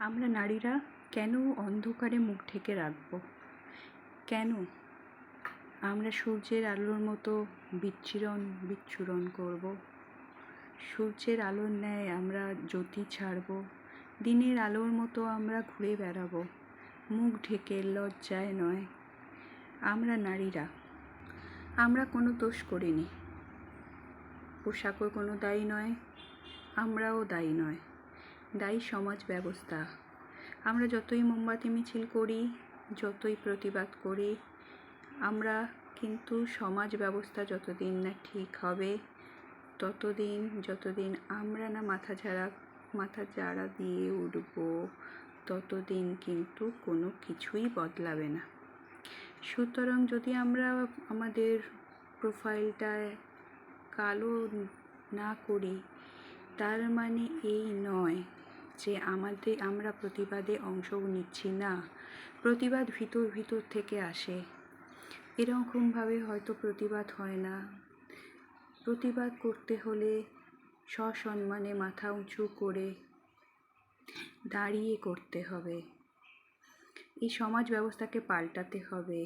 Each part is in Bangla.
আমরা নারীরা কেন অন্ধকারে মুখ ঢেকে রাখব? কেন আমরা সূর্যের আলোর মতো বিচ্ছুরণ করব? সূর্যের আলোর ন্যায় আমরা জ্যোতি ছাড়ব, দিনের আলোর মতো আমরা ঘুরে বেড়াবো, মুখ ঢেকে, লজ্জায় নয়। আমরা নারীরা, আমরা কোনো দোষ করিনি। পোশাকও কোনো দায়ী নয়, আমরাও দায়ী নয়। দায়ী সমাজ ব্যবস্থা। আমরা যতই মোমবাতি মিছিল করি, যতই প্রতিবাদ করি, আমরা কিন্তু সমাজ ব্যবস্থা যতদিন না ঠিক হবে, যতদিন আমরা না মাথা চাড়া দিয়ে উঠব, ততদিন কিন্তু কোনো কিছুই বদলাবে না। সুতরাং যদি আমরা আমাদের প্রোফাইলটায় কালো না করি, তার মানে এই নয় যে আমরা প্রতিবাদে অংশও নিচ্ছি না। প্রতিবাদ ভিতর থেকে আসে। এরকমভাবে হয়তো প্রতিবাদ হয় না। প্রতিবাদ করতে হলে সসম্মানে মাথা উঁচু করে দাঁড়িয়ে করতে হবে। এই সমাজ ব্যবস্থাকে পাল্টাতে হবে।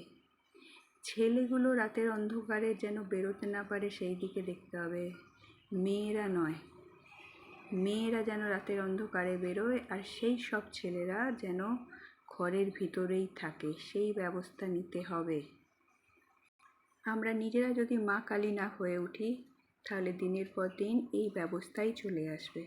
ছেলেগুলো রাতের অন্ধকারে যেন বেরোতে না পারে, সেই দিকে দেখতে হবে। মেয়েরা নয়, মেয়েরা যেন রাতের অন্ধকারে বেরোয়, আর সেই সব ছেলেরা যেন ঘরের ভিতরেই থাকে, সেই ব্যবস্থা নিতে হবে। আমরা নিজেরা যদি মা কালী না হয়ে উঠি, তাহলে দিনের পর দিন এই ব্যবস্থাই চলে আসবে।